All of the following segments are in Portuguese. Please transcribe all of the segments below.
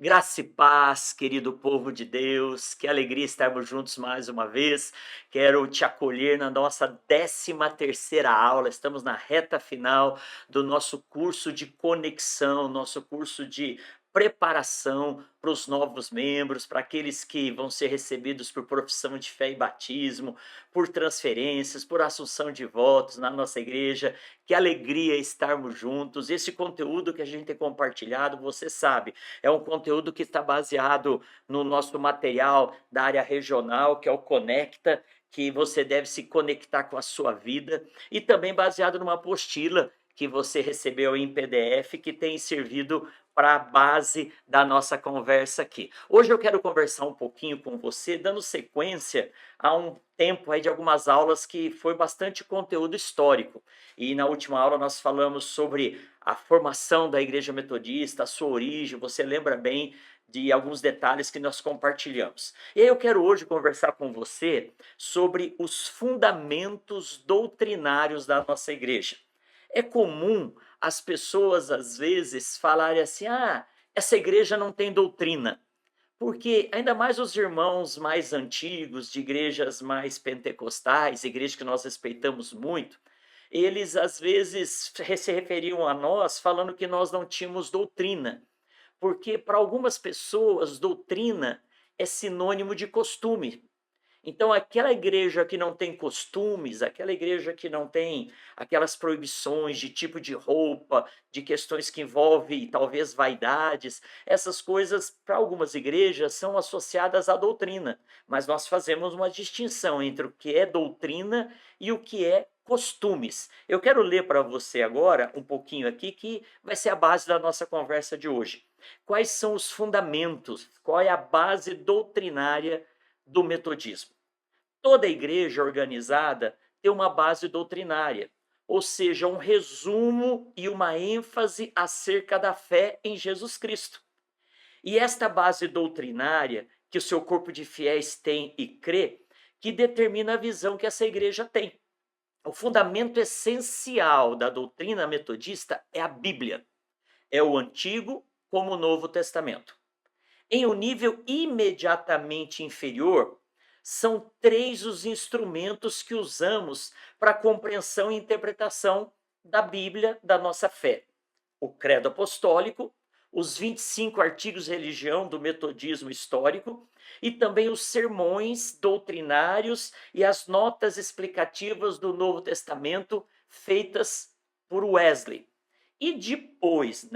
Graça e paz, querido povo de Deus, que alegria estarmos juntos mais uma vez. Quero te acolher na nossa 13ª aula. Estamos na reta final do nosso curso de conexão, nosso curso de preparação para os novos membros, para aqueles que vão ser recebidos por profissão de fé e batismo, por transferências, por assunção de votos na nossa igreja. Que alegria estarmos juntos. Esse conteúdo que a gente tem compartilhado, você sabe, é um conteúdo que está baseado no nosso material da área regional, que é o Conecta, que você deve se conectar com a sua vida, e também baseado numa apostila que você recebeu em PDF, que tem servido para a base da nossa conversa aqui. Hoje eu quero conversar um pouquinho com você, dando sequência a um tempo aí de algumas aulas que foi bastante conteúdo histórico. E na última aula nós falamos sobre a formação da Igreja Metodista, a sua origem, você lembra bem de alguns detalhes que nós compartilhamos. E aí eu quero hoje conversar com você sobre os fundamentos doutrinários da nossa igreja. É comum as pessoas, às vezes, falarem assim: ah, essa igreja não tem doutrina. Porque ainda mais os irmãos mais antigos, de igrejas mais pentecostais, igrejas que nós respeitamos muito, eles às vezes se referiam a nós falando que nós não tínhamos doutrina. Porque para algumas pessoas, doutrina é sinônimo de costume. Então, aquela igreja que não tem costumes, aquela igreja que não tem aquelas proibições de tipo de roupa, de questões que envolvem talvez vaidades, essas coisas, para algumas igrejas, são associadas à doutrina. Mas nós fazemos uma distinção entre o que é doutrina e o que é costumes. Eu quero ler para você agora um pouquinho aqui, que vai ser a base da nossa conversa de hoje. Quais são os fundamentos? Qual é a base doutrinária do metodismo? Toda igreja organizada tem uma base doutrinária, ou seja, um resumo e uma ênfase acerca da fé em Jesus Cristo. E esta base doutrinária que o seu corpo de fiéis tem e crê, que determina a visão que essa igreja tem. O fundamento essencial da doutrina metodista é a Bíblia. É o Antigo como o Novo Testamento. Em um nível imediatamente inferior, são três os instrumentos que usamos para a compreensão e interpretação da Bíblia, da nossa fé: o Credo Apostólico, os 25 artigos de religião do metodismo histórico e também os sermões doutrinários e as notas explicativas do Novo Testamento feitas por Wesley. E depois,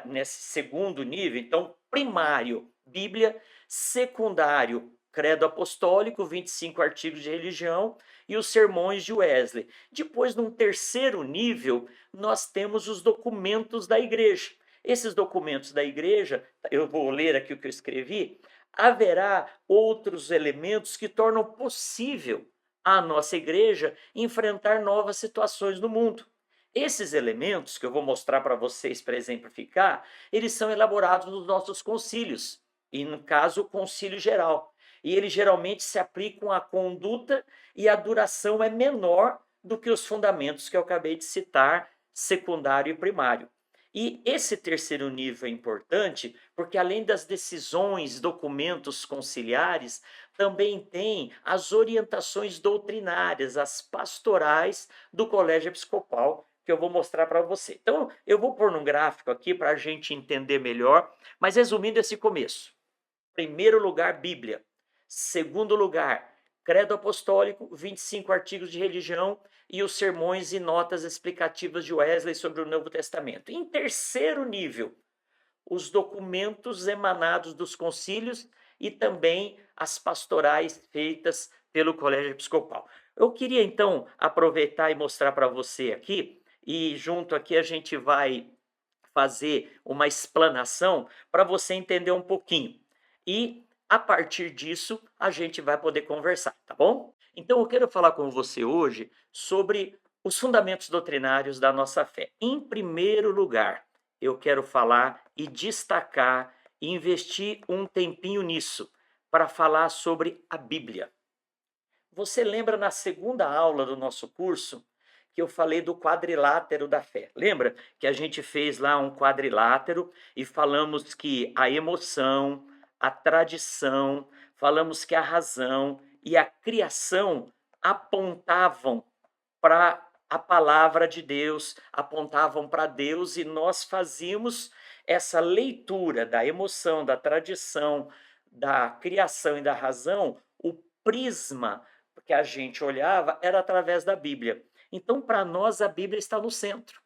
nesse segundo nível, então, primário, Bíblia; secundário, Credo Apostólico, 25 artigos de religião e os sermões de Wesley. Depois, num terceiro nível, nós temos os documentos da igreja. Esses documentos da igreja, eu vou ler aqui o que eu escrevi, haverá outros elementos que tornam possível a nossa igreja enfrentar novas situações no mundo. Esses elementos que eu vou mostrar para vocês para exemplificar, eles são elaborados nos nossos concílios, e no caso o concílio geral. E eles geralmente se aplicam à conduta e a duração é menor do que os fundamentos que eu acabei de citar, secundário e primário. E esse terceiro nível é importante porque, além das decisões, documentos conciliares, também tem as orientações doutrinárias, as pastorais do Colégio Episcopal, que eu vou mostrar para você. Então, eu vou pôr num gráfico aqui para a gente entender melhor, mas resumindo esse começo. Primeiro lugar, Bíblia. Segundo lugar, Credo Apostólico, 25 artigos de religião e os sermões e notas explicativas de Wesley sobre o Novo Testamento. Em terceiro nível, os documentos emanados dos concílios e também as pastorais feitas pelo Colégio Episcopal. Eu queria então aproveitar e mostrar para você aqui, e junto aqui a gente vai fazer uma explanação para você entender um pouquinho. E a partir disso a gente vai poder conversar, tá bom? Então eu quero falar com você hoje sobre os fundamentos doutrinários da nossa fé. Em primeiro lugar, eu quero falar e destacar e investir um tempinho nisso para falar sobre a Bíblia. Você lembra na segunda aula do nosso curso que eu falei do quadrilátero da fé. Lembra que a gente fez lá um quadrilátero e falamos que a emoção, a tradição, falamos que a razão e a criação apontavam para a palavra de Deus, apontavam para Deus e nós fazíamos essa leitura da emoção, da tradição, da criação e da razão, o prisma que a gente olhava era através da Bíblia. Então, para nós, a Bíblia está no centro.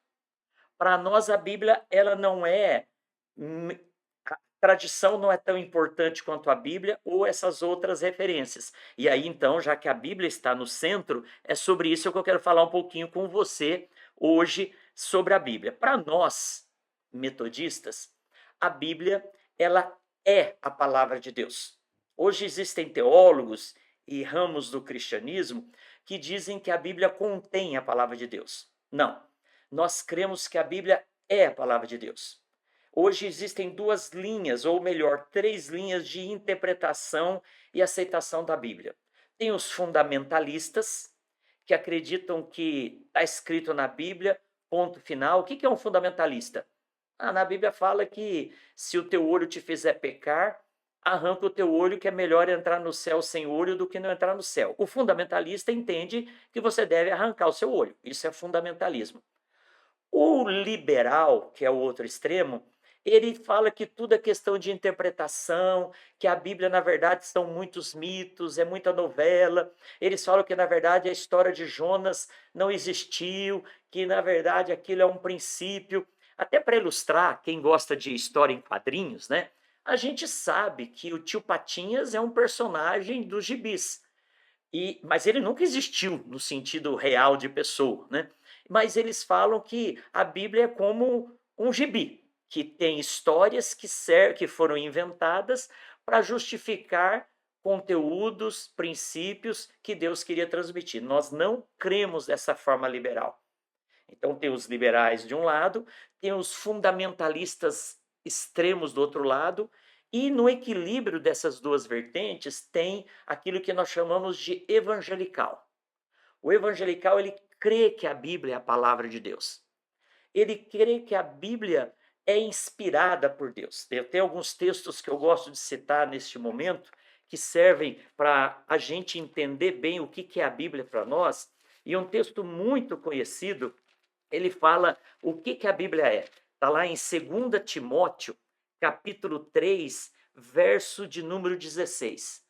Para nós, a Bíblia ela não é. A tradição não é tão importante quanto a Bíblia ou essas outras referências. E aí, então, já que a Bíblia está no centro, é sobre isso que eu quero falar um pouquinho com você hoje sobre a Bíblia. Para nós, metodistas, a Bíblia ela é a palavra de Deus. Hoje existem teólogos e ramos do cristianismo que dizem que a Bíblia contém a palavra de Deus. Não. Nós cremos que a Bíblia é a palavra de Deus. Hoje existem duas linhas, ou melhor, três linhas de interpretação e aceitação da Bíblia. Tem os fundamentalistas, que acreditam que está escrito na Bíblia, ponto final. O que é um fundamentalista? Na Bíblia fala que se o teu olho te fizer pecar, arranca o teu olho, que é melhor entrar no céu sem olho do que não entrar no céu. O fundamentalista entende que você deve arrancar o seu olho. Isso é fundamentalismo. O liberal, que é o outro extremo, ele fala que tudo é questão de interpretação, que a Bíblia, na verdade, são muitos mitos, é muita novela. Eles falam que, na verdade, a história de Jonas não existiu, que, na verdade, aquilo é um princípio. Até para ilustrar, quem gosta de história em quadrinhos, né? A gente sabe que o tio Patinhas é um personagem dos gibis, mas ele nunca existiu no sentido real de pessoa, né? Mas eles falam que a Bíblia é como um gibi, que tem histórias que foram inventadas para justificar conteúdos, princípios que Deus queria transmitir. Nós não cremos dessa forma liberal. Então, tem os liberais de um lado, tem os fundamentalistas extremos do outro lado, e no equilíbrio dessas duas vertentes tem aquilo que nós chamamos de evangelical. O evangelical, ele crê que a Bíblia é a palavra de Deus. Ele crê que a Bíblia é inspirada por Deus. Eu tenho alguns textos que eu gosto de citar neste momento, que servem para a gente entender bem o que é a Bíblia para nós. E um texto muito conhecido, ele fala o que a Bíblia é. Está lá em 2 Timóteo, capítulo 3, verso de número 16.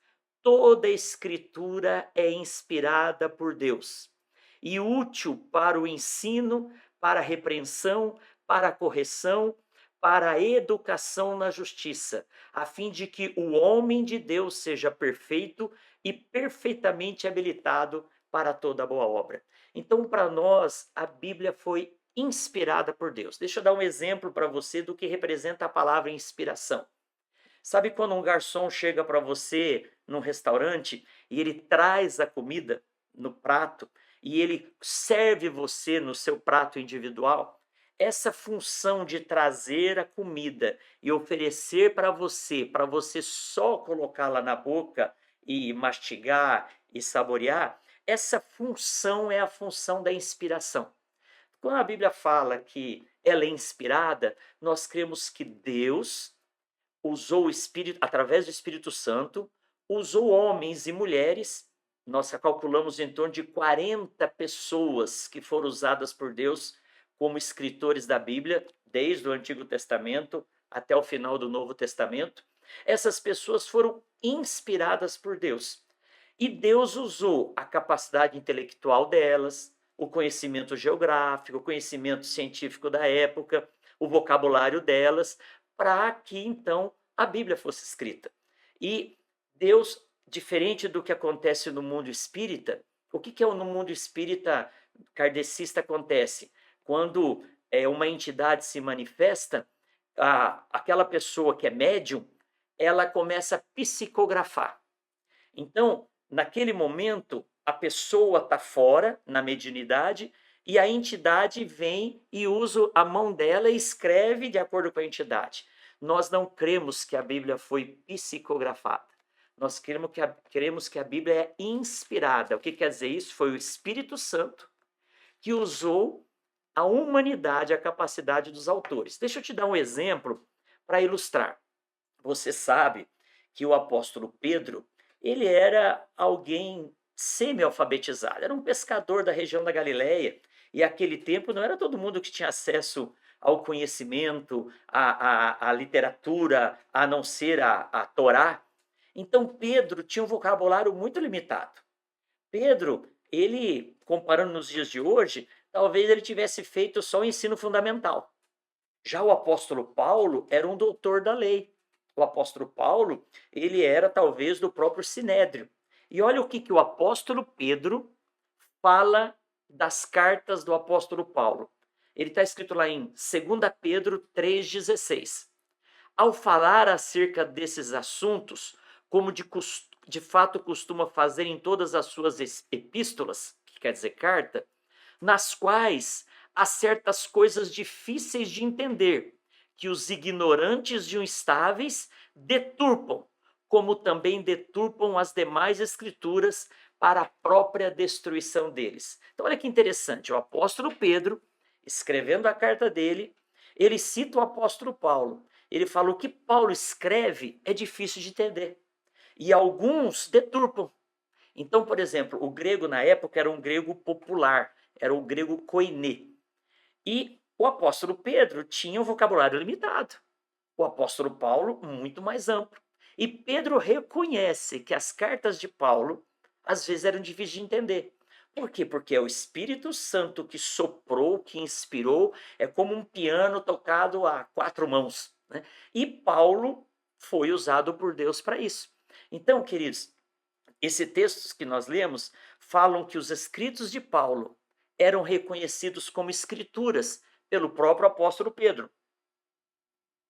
Toda escritura é inspirada por Deus e útil para o ensino, para a repreensão, para a correção, para a educação na justiça, a fim de que o homem de Deus seja perfeito e perfeitamente habilitado para toda boa obra. Então, para nós, a Bíblia foi inspirada por Deus. Deixa eu dar um exemplo para você do que representa a palavra inspiração. Sabe quando um garçom chega para você num restaurante e ele traz a comida no prato e ele serve você no seu prato individual? Essa função de trazer a comida e oferecer para você só colocá-la na boca e mastigar e saborear, essa função é a função da inspiração. Quando a Bíblia fala que ela é inspirada, nós cremos que Deus usou o Espírito, através do Espírito Santo, usou homens e mulheres. Nós calculamos em torno de 40 pessoas que foram usadas por Deus como escritores da Bíblia, desde o Antigo Testamento até o final do Novo Testamento. Essas pessoas foram inspiradas por Deus. E Deus usou a capacidade intelectual delas, o conhecimento geográfico, o conhecimento científico da época, o vocabulário delas, para que então a Bíblia fosse escrita. E Deus, diferente do que acontece no mundo espírita, o que no mundo espírita kardecista acontece? Quando uma entidade se manifesta, aquela pessoa que é médium, ela começa a psicografar. Então, naquele momento, a pessoa está fora, na mediunidade, e a entidade vem e usa a mão dela e escreve de acordo com a entidade. Nós não cremos que a Bíblia foi psicografada. Nós cremos que a Bíblia é inspirada. O que quer dizer isso? Foi o Espírito Santo que usou a humanidade, a capacidade dos autores. Deixa eu te dar um exemplo para ilustrar. Você sabe que o apóstolo Pedro, ele era alguém semi-alfabetizado, era um pescador da região da Galileia, e aquele tempo não era todo mundo que tinha acesso ao conhecimento, à literatura, a não ser a Torá. Então Pedro tinha um vocabulário muito limitado. Pedro, ele, comparando nos dias de hoje, talvez ele tivesse feito só o ensino fundamental. Já o apóstolo Paulo era um doutor da lei. O apóstolo Paulo, ele era talvez do próprio Sinédrio. E olha o que o apóstolo Pedro fala das cartas do apóstolo Paulo. Ele está escrito lá em 2 Pedro 3,16. Ao falar acerca desses assuntos, como de fato costuma fazer em todas as suas epístolas, que quer dizer carta, nas quais há certas coisas difíceis de entender, que os ignorantes e instáveis deturpam, como também deturpam as demais escrituras para a própria destruição deles. Então, olha que interessante, o apóstolo Pedro, escrevendo a carta dele, ele cita o apóstolo Paulo. Ele fala: o que Paulo escreve é difícil de entender. E alguns deturpam. Então, por exemplo, o grego na época era um grego popular, era o grego koiné. E o apóstolo Pedro tinha um vocabulário limitado. O apóstolo Paulo, muito mais amplo. E Pedro reconhece que as cartas de Paulo, às vezes, eram difíceis de entender. Por quê? Porque é o Espírito Santo que soprou, que inspirou, é como um piano tocado a quatro mãos, né? E Paulo foi usado por Deus para isso. Então, queridos, esses textos que nós lemos falam que os escritos de Paulo eram reconhecidos como escrituras pelo próprio apóstolo Pedro.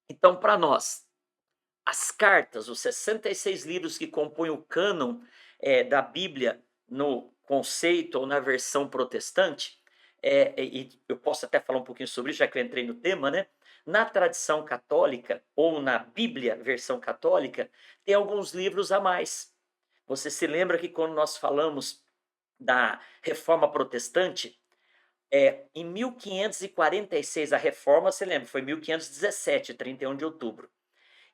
Então, para nós, as cartas, os 66 livros que compõem o cânon da Bíblia no conceito ou na versão protestante, e eu posso até falar um pouquinho sobre isso, já que eu entrei no tema, né? Na tradição católica, ou na Bíblia, versão católica, tem alguns livros a mais. Você se lembra que quando nós falamos da Reforma Protestante, em 1546, a Reforma, você lembra, foi 1517, 31 de outubro.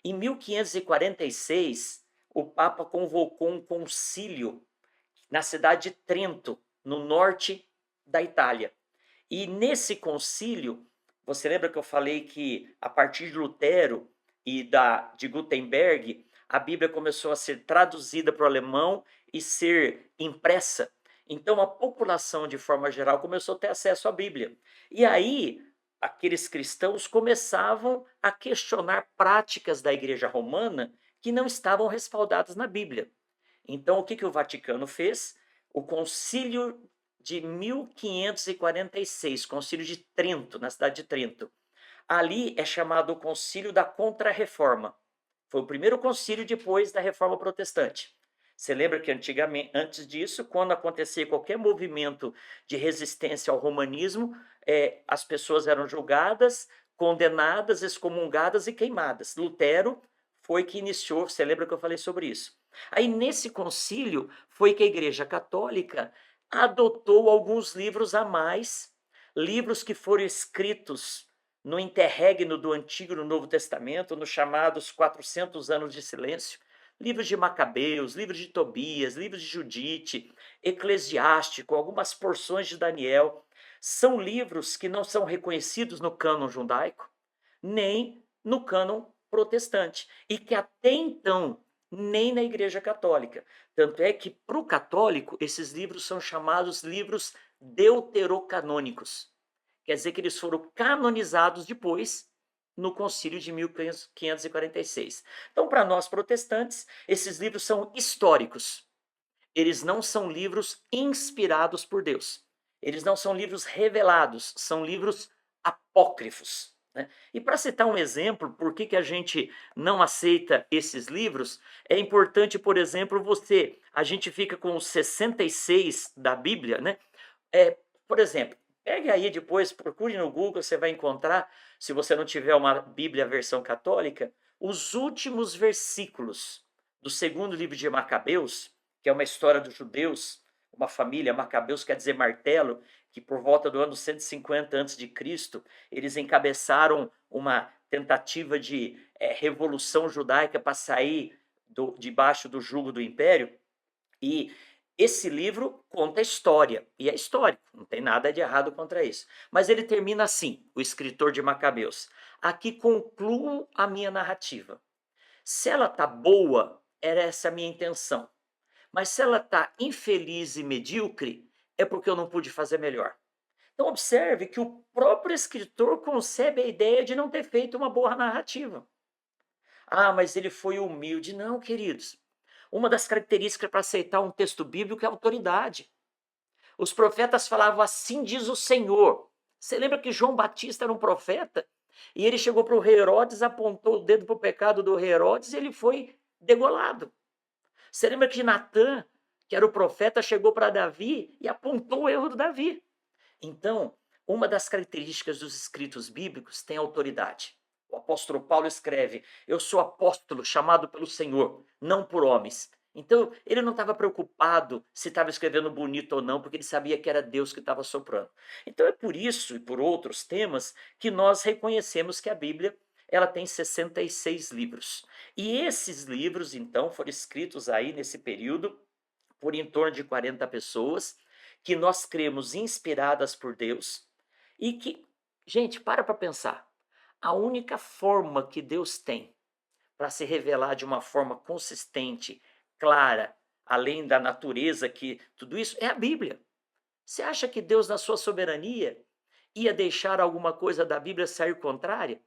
Em 1546, o Papa convocou um concílio na cidade de Trento, no norte da Itália. E nesse concílio, você lembra que eu falei que a partir de Lutero e de Gutenberg, a Bíblia começou a ser traduzida para o alemão e ser impressa. Então a população, de forma geral, começou a ter acesso à Bíblia. E aí, aqueles cristãos começavam a questionar práticas da Igreja Romana que não estavam respaldadas na Bíblia. Então, o que o Vaticano fez? O Concílio de 1546, Concílio de Trento, na cidade de Trento. Ali é chamado o Concílio da Contra-Reforma. Foi o primeiro concílio depois da Reforma Protestante. Você lembra que antigamente, antes disso, quando acontecia qualquer movimento de resistência ao romanismo, as pessoas eram julgadas, condenadas, excomungadas e queimadas. Lutero foi que iniciou, você lembra que eu falei sobre isso? Aí, nesse concílio, foi que a Igreja Católica adotou alguns livros a mais, livros que foram escritos no interregno do Antigo e do Novo Testamento, nos chamados 400 anos de silêncio, livros de Macabeus, livros de Tobias, livros de Judite, Eclesiástico, algumas porções de Daniel. São livros que não são reconhecidos no cânon judaico, nem no cânon protestante, e que até então nem na Igreja Católica. Tanto é que, para o católico, esses livros são chamados livros deuterocanônicos. Quer dizer que eles foram canonizados depois, no concílio de 1546. Então, para nós protestantes, esses livros são históricos. Eles não são livros inspirados por Deus. Eles não são livros revelados, são livros apócrifos, né? E para citar um exemplo, por que a gente não aceita esses livros, é importante, por exemplo, a gente fica com os 66 da Bíblia, né? Por exemplo, pegue aí depois, procure no Google, você vai encontrar, se você não tiver uma Bíblia versão católica, os últimos versículos do segundo livro de Macabeus, que é uma história dos judeus, uma família, Macabeus quer dizer martelo, que por volta do ano 150 a.C., eles encabeçaram uma tentativa de revolução judaica para sair debaixo do jugo do império. E esse livro conta a história, e é histórico, não tem nada de errado contra isso. Mas ele termina assim, o escritor de Macabeus: aqui concluo a minha narrativa. Se ela está boa, era essa a minha intenção. Mas se ela está infeliz e medíocre, é porque eu não pude fazer melhor. Então observe que o próprio escritor concebe a ideia de não ter feito uma boa narrativa. Ah, mas ele foi humilde. Não, queridos. Uma das características para aceitar um texto bíblico é a autoridade. Os profetas falavam: assim diz o Senhor. Você lembra que João Batista era um profeta? E ele chegou para o rei Herodes, apontou o dedo para o pecado do rei Herodes e ele foi degolado. Você lembra que Natã, que era o profeta, chegou para Davi e apontou o erro do Davi. Então, uma das características dos escritos bíblicos tem autoridade. O apóstolo Paulo escreve: eu sou apóstolo chamado pelo Senhor, não por homens. Então, ele não estava preocupado se estava escrevendo bonito ou não, porque ele sabia que era Deus que estava soprando. Então, é por isso e por outros temas que nós reconhecemos que a Bíblia ela tem 66 livros. E esses livros, então, foram escritos aí nesse período por em torno de 40 pessoas, que nós cremos inspiradas por Deus e que, gente, para pensar. A única forma que Deus tem para se revelar de uma forma consistente, clara, além da natureza, que tudo isso é a Bíblia. Você acha que Deus, na sua soberania, ia deixar alguma coisa da Bíblia sair contrária?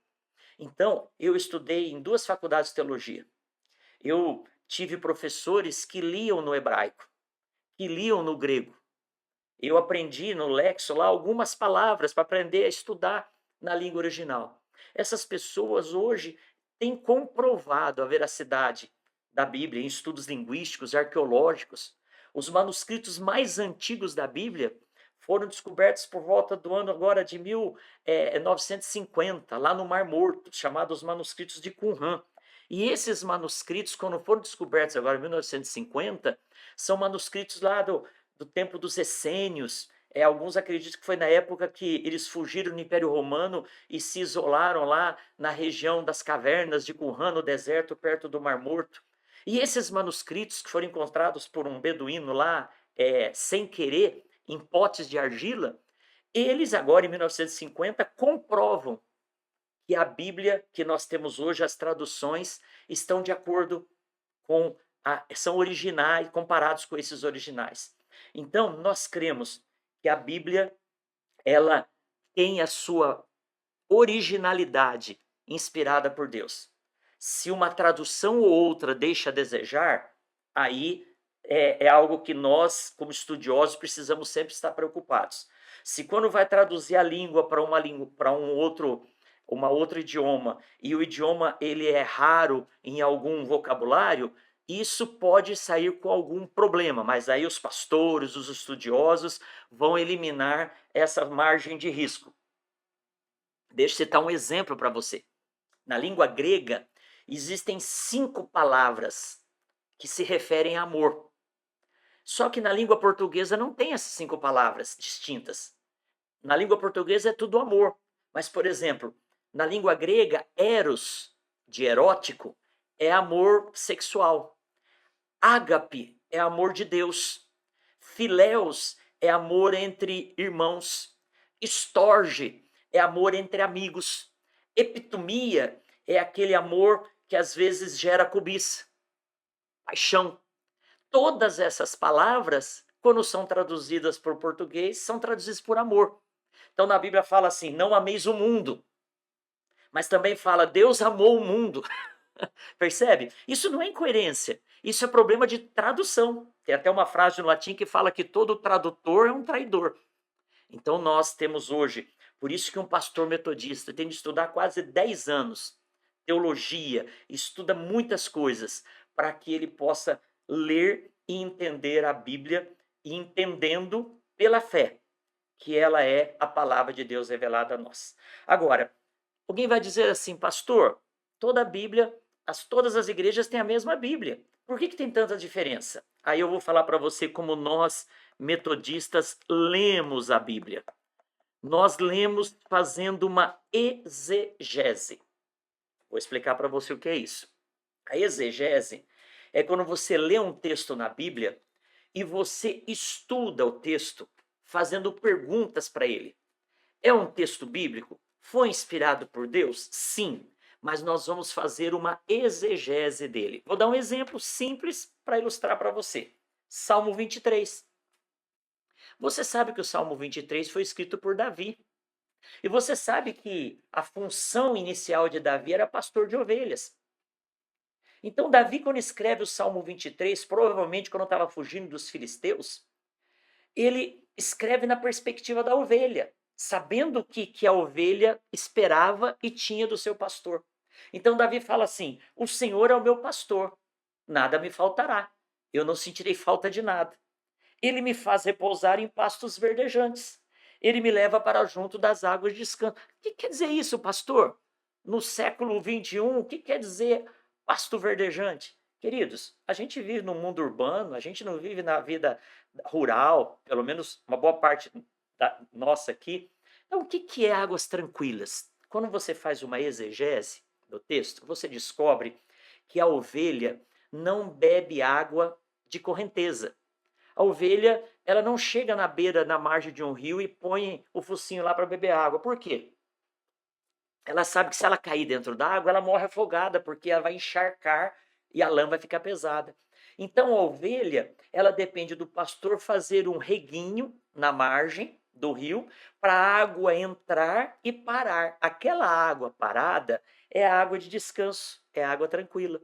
Então, eu estudei em 2 faculdades de teologia. Eu tive professores que liam no hebraico, que liam no grego. Eu aprendi no Lexo lá algumas palavras para aprender a estudar na língua original. Essas pessoas hoje têm comprovado a veracidade da Bíblia em estudos linguísticos, arqueológicos. Os manuscritos mais antigos da Bíblia foram descobertos por volta do ano agora de 1950, lá no Mar Morto, chamados manuscritos de Qumran. E esses manuscritos, quando foram descobertos agora em 1950, são manuscritos lá do tempo dos essênios. Alguns acreditam que foi na época que eles fugiram do Império Romano e se isolaram lá na região das cavernas de Qumran, no deserto, perto do Mar Morto. E esses manuscritos que foram encontrados por um beduíno lá, sem querer, em potes de argila, eles agora, em 1950, comprovam que a Bíblia que nós temos hoje, as traduções, estão de acordo com, são originais, comparados com esses originais. Então, nós cremos que a Bíblia, ela tem a sua originalidade inspirada por Deus. Se uma tradução ou outra deixa a desejar, aí é algo que nós, como estudiosos, precisamos sempre estar preocupados. Se quando vai traduzir a língua para um outro idioma, e o idioma ele é raro em algum vocabulário, isso pode sair com algum problema, mas aí os pastores, os estudiosos vão eliminar essa margem de risco. Deixa eu citar um exemplo para você. Na língua grega, existem 5 palavras que se referem a amor. Só que na língua portuguesa não tem essas 5 palavras distintas. Na língua portuguesa é tudo amor. Mas, por exemplo, na língua grega, eros, de erótico, é amor sexual. Ágape é amor de Deus. Filéus é amor entre irmãos. Estorge é amor entre amigos. Epitomia é aquele amor que às vezes gera cobiça, paixão. Todas essas palavras, quando são traduzidas por português, são traduzidas por amor. Então na Bíblia fala assim: não ameis o mundo. Mas também fala: Deus amou o mundo. Percebe? Isso não é incoerência. Isso é problema de tradução. Tem até uma frase no latim que fala que todo tradutor é um traidor. Então nós temos hoje, por isso que um pastor metodista tem de estudar quase 10 anos teologia, estuda muitas coisas para que ele possa ler e entender a Bíblia, e entendendo pela fé que ela é a palavra de Deus revelada a nós. Agora, alguém vai dizer assim: pastor, toda a Bíblia, todas as igrejas têm a mesma Bíblia. Por que tem tanta diferença? Aí eu vou falar para você como nós metodistas, lemos a Bíblia. Nós lemos fazendo uma exegese. Vou explicar para você o que é isso. A exegese é quando você lê um texto na Bíblia e você estuda o texto fazendo perguntas para ele. É um texto bíblico? Foi inspirado por Deus? Sim, mas nós vamos fazer uma exegese dele. Vou dar um exemplo simples para ilustrar para você. Salmo 23. Você sabe que o Salmo 23 foi escrito por Davi. E você sabe que a função inicial de Davi era pastor de ovelhas. Então, Davi, quando escreve o Salmo 23, provavelmente quando estava fugindo dos filisteus, ele escreve na perspectiva da ovelha, sabendo o que a ovelha esperava e tinha do seu pastor. Então, Davi fala assim: o Senhor é o meu pastor, nada me faltará, eu não sentirei falta de nada. Ele me faz repousar em pastos verdejantes, ele me leva para junto das águas de descanso. O que quer dizer isso, pastor? No século 21, o que quer dizer pasto verdejante? Queridos, a gente vive no mundo urbano, a gente não vive na vida rural, pelo menos uma boa parte da nossa aqui. Então, o que é águas tranquilas? Quando você faz uma exegese do texto, você descobre que a ovelha não bebe água de correnteza. A ovelha, ela não chega na beira, na margem de um rio e põe o focinho lá para beber água. Por quê? Ela sabe que se ela cair dentro da água, ela morre afogada, porque ela vai encharcar e a lã vai ficar pesada. Então, a ovelha, ela depende do pastor fazer um reguinho na margem do rio para a água entrar e parar. Aquela água parada é a água de descanso, é a água tranquila.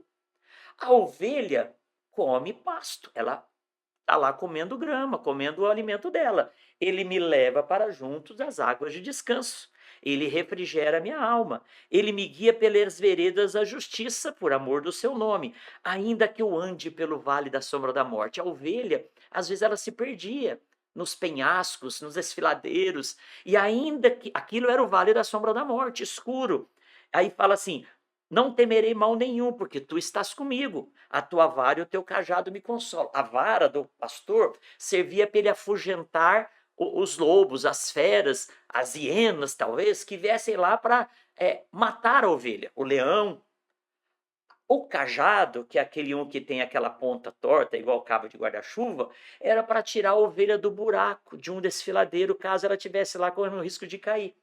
A ovelha come pasto, ela está lá comendo grama, comendo o alimento dela. Ele me leva para junto das águas de descanso. Ele refrigera minha alma. Ele me guia pelas veredas da justiça, por amor do seu nome. Ainda que eu ande pelo vale da sombra da morte. A ovelha, às vezes, ela se perdia nos penhascos, nos desfiladeiros. E ainda que aquilo era o vale da sombra da morte, escuro. Aí fala assim: não temerei mal nenhum, porque tu estás comigo. A tua vara e o teu cajado me consolam. A vara do pastor servia para ele afugentar os lobos, as feras, as hienas, talvez, que viessem lá para matar a ovelha. O leão. O cajado, que é aquele um que tem aquela ponta torta, igual cabo de guarda-chuva, era para tirar a ovelha do buraco de um desfiladeiro, caso ela estivesse lá correndo o risco de cair.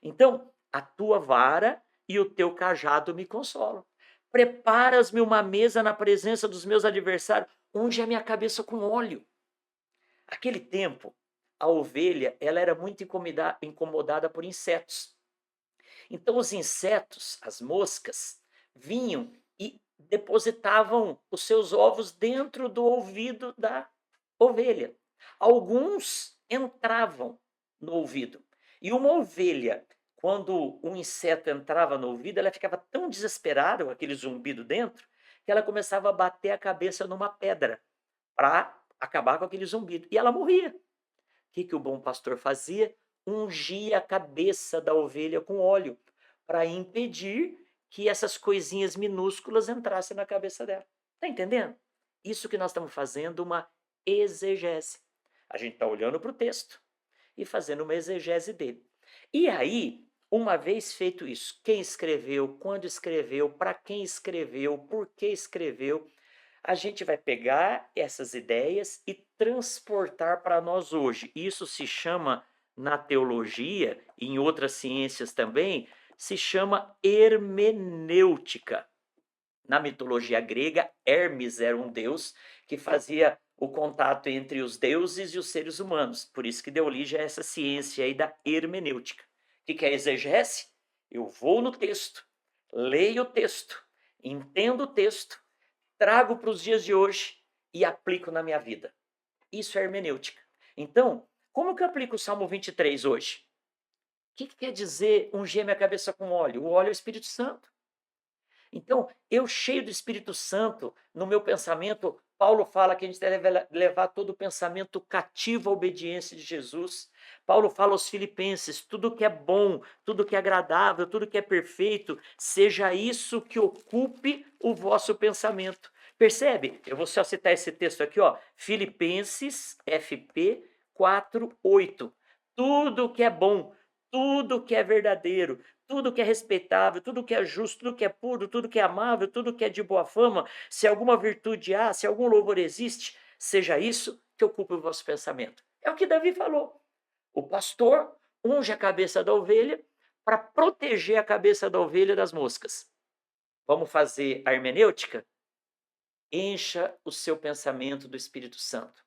Então, a tua vara e o teu cajado me consolam. Preparas-me uma mesa na presença dos meus adversários, unge a minha cabeça com óleo. Aquele tempo, a ovelha, ela era muito incomodada por insetos. Então, os insetos, as moscas, vinham e depositavam os seus ovos dentro do ouvido da ovelha. Alguns entravam no ouvido. E uma ovelha, quando um inseto entrava no ouvido, ela ficava tão desesperada com aquele zumbido dentro, que ela começava a bater a cabeça numa pedra para acabar com aquele zumbido. E ela morria. O que o bom pastor fazia? Ungia a cabeça da ovelha com óleo para impedir que essas coisinhas minúsculas entrassem na cabeça dela. Está entendendo? Isso que nós estamos fazendo, uma exegese. A gente está olhando para o texto e fazendo uma exegese dele. E aí, uma vez feito isso, quem escreveu, quando escreveu, para quem escreveu, por que escreveu, a gente vai pegar essas ideias e transportar para nós hoje. Isso se chama, na teologia e em outras ciências também, se chama hermenêutica. Na mitologia grega, Hermes era um deus que fazia o contato entre os deuses e os seres humanos. Por isso que deu origem a essa ciência aí da hermenêutica. O que é exegese? Eu vou no texto, leio o texto, entendo o texto, trago para os dias de hoje e aplico na minha vida. Isso é hermenêutica. Então, como que eu aplico o Salmo 23 hoje? O que quer dizer ungir minha cabeça com óleo? O óleo é o Espírito Santo. Então, eu cheio do Espírito Santo, no meu pensamento, Paulo fala que a gente deve levar todo o pensamento cativo à obediência de Jesus. Paulo fala aos Filipenses: tudo que é bom, tudo que é agradável, tudo que é perfeito, seja isso que ocupe o vosso pensamento. Percebe? Eu vou só citar esse texto aqui, ó. Filipenses, FP 4:8. Tudo que é bom, tudo que é verdadeiro, tudo que é respeitável, tudo que é justo, tudo que é puro, tudo que é amável, tudo que é de boa fama, se alguma virtude há, se algum louvor existe, seja isso que ocupe o vosso pensamento. É o que Davi falou. O pastor unge a cabeça da ovelha para proteger a cabeça da ovelha das moscas. Vamos fazer a hermenêutica? Encha o seu pensamento do Espírito Santo,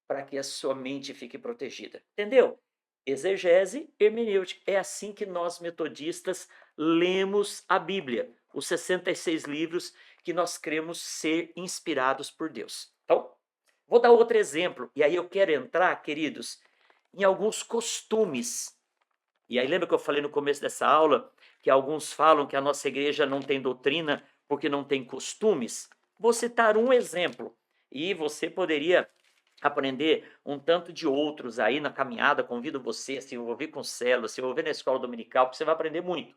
para que a sua mente fique protegida. Entendeu? Exegese, hermenêutica. É assim que nós, metodistas, lemos a Bíblia, os 66 livros que nós cremos ser inspirados por Deus. Então, vou dar outro exemplo, e aí eu quero entrar, queridos, em alguns costumes. E aí lembra que eu falei no começo dessa aula que alguns falam que a nossa igreja não tem doutrina porque não tem costumes? Vou citar um exemplo, e você poderia aprender um tanto de outros aí na caminhada. Convido você a se envolver com células, se envolver na escola dominical, porque você vai aprender muito.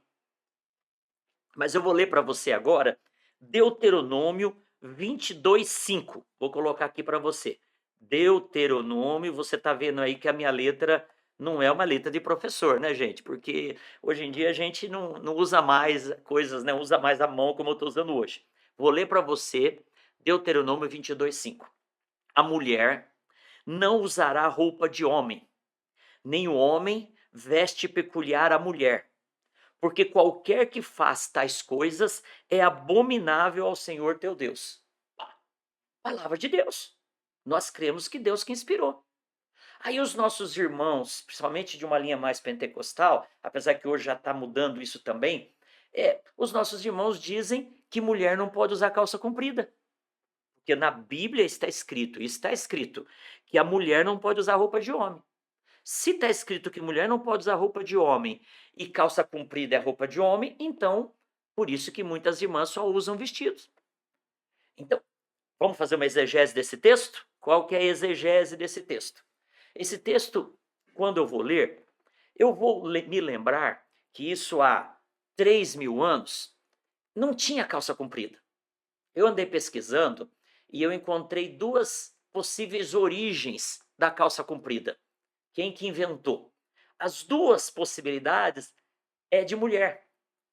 Mas eu vou ler para você agora Deuteronômio 22:5. Vou colocar aqui para você. Deuteronômio, você está vendo aí que a minha letra não é uma letra de professor, né, gente? Porque hoje em dia a gente não usa mais coisas, né? Usa mais a mão como eu estou usando hoje. Vou ler para você Deuteronômio 22:5. A mulher não usará roupa de homem, nem o homem veste peculiar à mulher, porque qualquer que faz tais coisas é abominável ao Senhor teu Deus. Palavra de Deus. Nós cremos que Deus que inspirou. Aí os nossos irmãos, principalmente de uma linha mais pentecostal, apesar que hoje já está mudando isso também, os nossos irmãos dizem que mulher não pode usar calça comprida. Porque na Bíblia está escrito que a mulher não pode usar roupa de homem. Se está escrito que mulher não pode usar roupa de homem e calça comprida é roupa de homem, então, por isso que muitas irmãs só usam vestidos. Então, vamos fazer uma exegese desse texto? Qual que é a exegese desse texto? Esse texto, quando eu vou ler, eu vou me lembrar que isso há 3.000 anos não tinha calça comprida. Eu andei pesquisando e eu encontrei duas possíveis origens da calça comprida. Quem que inventou? As duas possibilidades é de mulher.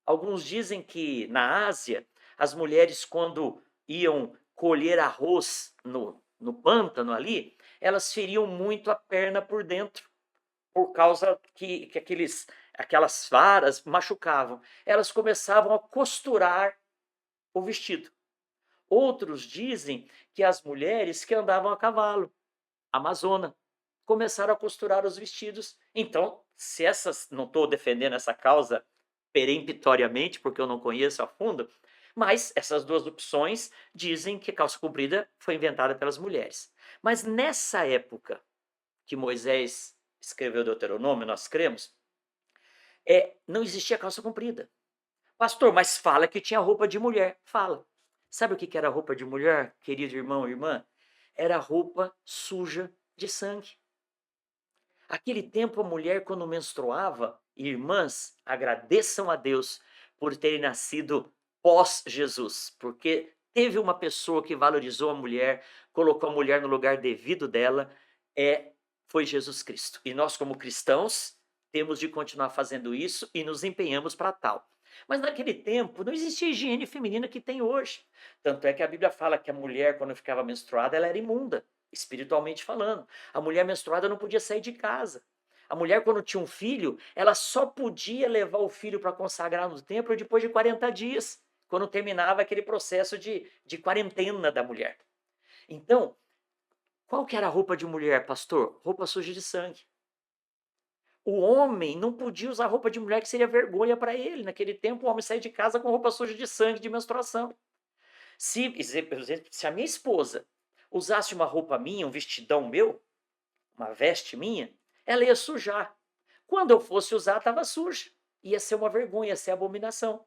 Alguns dizem que na Ásia, as mulheres, quando iam colher arroz no pântano ali, elas feriam muito a perna por dentro, por causa que aquelas varas machucavam. Elas começavam a costurar o vestido. Outros dizem que as mulheres que andavam a cavalo, amazona, começaram a costurar os vestidos. Então, se essas, não estou defendendo essa causa peremptoriamente, porque eu não conheço a fundo, mas essas duas opções dizem que a calça comprida foi inventada pelas mulheres. Mas nessa época que Moisés escreveu Deuteronômio, nós cremos, não existia calça comprida. Pastor, mas fala que tinha roupa de mulher. Fala. Sabe o que era roupa de mulher, querido irmão e irmã? Era roupa suja de sangue. Aquele tempo, a mulher, quando menstruava, irmãs, agradeçam a Deus por terem nascido pós-Jesus, porque teve uma pessoa que valorizou a mulher, colocou a mulher no lugar devido dela, foi Jesus Cristo. E nós, como cristãos, temos de continuar fazendo isso e nos empenhamos para tal. Mas naquele tempo não existia a higiene feminina que tem hoje. Tanto é que a Bíblia fala que a mulher, quando ficava menstruada, ela era imunda, espiritualmente falando. A mulher menstruada não podia sair de casa. A mulher, quando tinha um filho, ela só podia levar o filho para consagrar no templo depois de 40 dias, quando terminava aquele processo de quarentena da mulher. Então, qual que era a roupa de mulher, pastor? Roupa suja de sangue. O homem não podia usar roupa de mulher, que seria vergonha para ele. Naquele tempo, o homem saía de casa com roupa suja de sangue, de menstruação. Se a minha esposa usasse uma roupa minha, um vestidão meu, uma veste minha, ela ia sujar. Quando eu fosse usar, estava suja. Ia ser uma vergonha, ia ser abominação.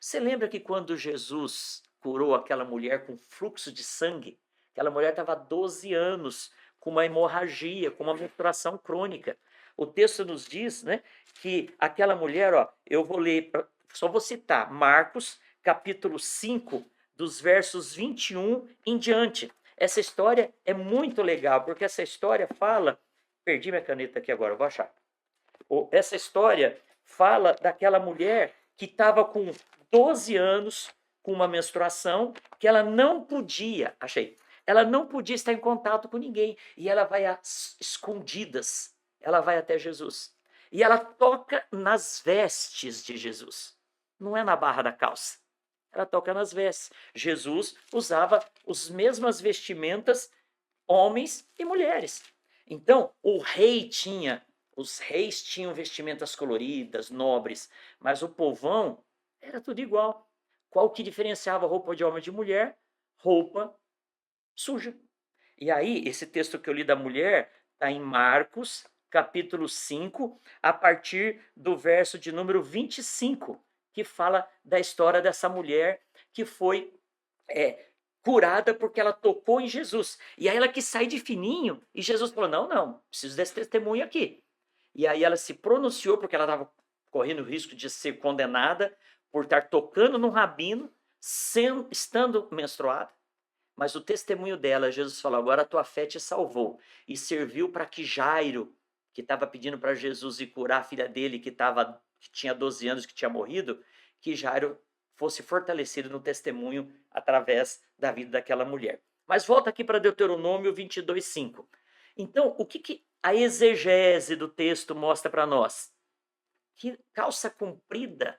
Você lembra que quando Jesus curou aquela mulher com fluxo de sangue, aquela mulher estava há 12 anos com uma hemorragia, com uma menstruação crônica. O texto nos diz, né, que aquela mulher, eu vou ler, só vou citar, Marcos, capítulo 5, dos versos 21 em diante. Essa história é muito legal, porque essa história fala. Perdi minha caneta aqui agora, vou achar. Essa história fala daquela mulher que estava com 12 anos, com uma menstruação, que ela não podia, achei, ela não podia estar em contato com ninguém. E ela vai às escondidas, ela vai até Jesus. E ela toca nas vestes de Jesus. Não é na barra da calça. Ela toca nas vestes. Jesus usava as mesmas vestimentas, homens e mulheres. Então, os reis tinham vestimentas coloridas, nobres, mas o povão era tudo igual. Qual que diferenciava roupa de homem e de mulher? Roupa suja. E aí, esse texto que eu li da mulher está em Marcos, capítulo 5, a partir do verso de número 25, que fala da história dessa mulher que foi curada porque ela tocou em Jesus. E aí ela quis sair de fininho, e Jesus falou: não, não, preciso desse testemunho aqui. E aí ela se pronunciou, porque ela estava correndo o risco de ser condenada por estar tocando num rabino, estando menstruada. Mas o testemunho dela, Jesus falou: agora a tua fé te salvou. E serviu para que Jairo, que estava pedindo para Jesus ir curar a filha dele, que tinha 12 anos, que tinha morrido, que Jairo fosse fortalecido no testemunho através da vida daquela mulher. Mas volta aqui para Deuteronômio 22:5. Então, o que a exegese do texto mostra para nós? Que calça comprida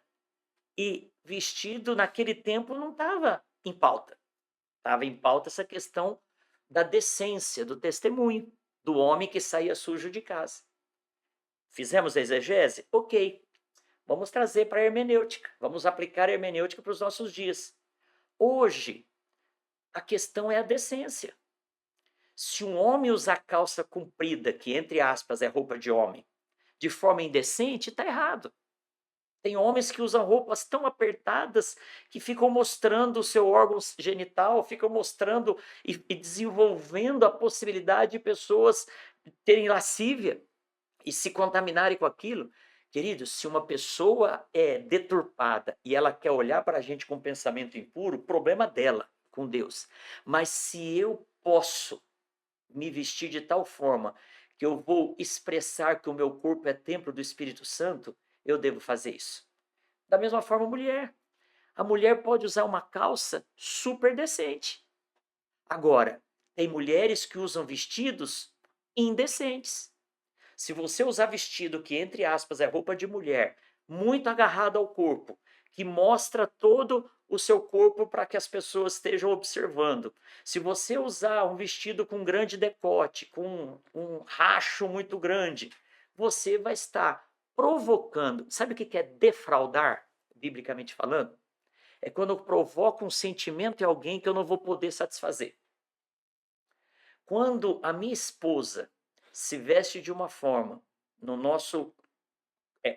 e vestido naquele tempo não estava em pauta. Estava em pauta essa questão da decência, do testemunho, do homem que saía sujo de casa. Fizemos a exegese? Ok. Vamos trazer para a hermenêutica. Vamos aplicar a hermenêutica para os nossos dias. Hoje, a questão é a decência. Se um homem usar calça comprida, que entre aspas é roupa de homem, de forma indecente, está errado. Tem homens que usam roupas tão apertadas que ficam mostrando o seu órgão genital, ficam mostrando e desenvolvendo a possibilidade de pessoas terem lascívia e se contaminarem com aquilo. Queridos, se uma pessoa é deturpada e ela quer olhar para a gente com pensamento impuro, problema dela com Deus. Mas se eu posso me vestir de tal forma que eu vou expressar que o meu corpo é templo do Espírito Santo, eu devo fazer isso. Da mesma forma, a mulher pode usar uma calça super decente. Agora, tem mulheres que usam vestidos indecentes. Se você usar vestido que, entre aspas, é roupa de mulher, muito agarrado ao corpo, que mostra todo o seu corpo para que as pessoas estejam observando. Se você usar um vestido com grande decote, com um racho muito grande, você vai estar provocando. Sabe o que é defraudar, biblicamente falando? É quando eu provoco um sentimento em alguém que eu não vou poder satisfazer. Quando a minha esposa se veste de uma forma no nosso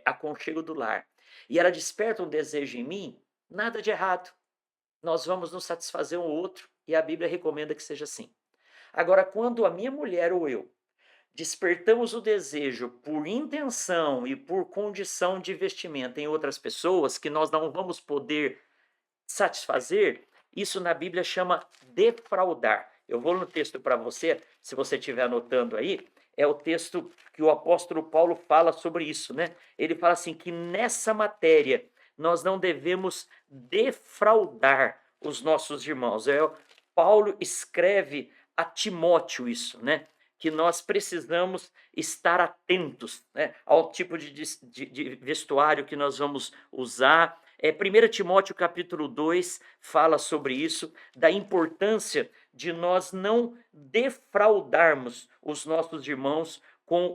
aconchego do lar e ela desperta um desejo em mim, nada de errado. Nós vamos nos satisfazer um outro e a Bíblia recomenda que seja assim. Agora, quando a minha mulher ou eu despertamos o desejo por intenção e por condição de vestimenta em outras pessoas que nós não vamos poder satisfazer, isso na Bíblia chama defraudar. Eu vou no texto para você, se você estiver anotando aí, é o texto que o apóstolo Paulo fala sobre isso, né? Ele fala assim que nessa matéria nós não devemos defraudar os nossos irmãos. Paulo escreve a Timóteo isso, né? Que nós precisamos estar atentos, né, ao tipo de vestuário que nós vamos usar. 1 Timóteo capítulo 2 fala sobre isso, da importância de nós não defraudarmos os nossos irmãos com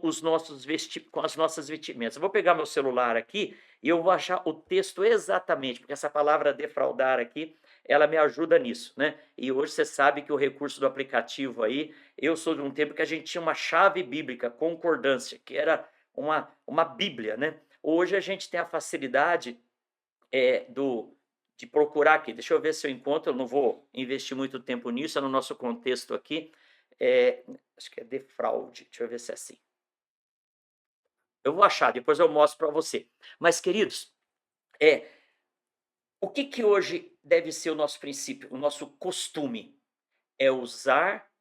com as nossas vestimentas. Eu vou pegar meu celular aqui e eu vou achar o texto exatamente, porque essa palavra defraudar aqui, ela me ajuda nisso, né? E hoje você sabe que o recurso do aplicativo aí, eu sou de um tempo que a gente tinha uma chave bíblica, concordância, que era uma bíblia, né? Hoje a gente tem a facilidade de procurar aqui. Deixa eu ver se eu encontro, eu não vou investir muito tempo nisso, é no nosso contexto aqui. Acho que é defraude, deixa eu ver se é assim. Eu vou achar, depois eu mostro para você. Mas, queridos, O que que hoje deve ser o nosso princípio, o nosso costume? É usar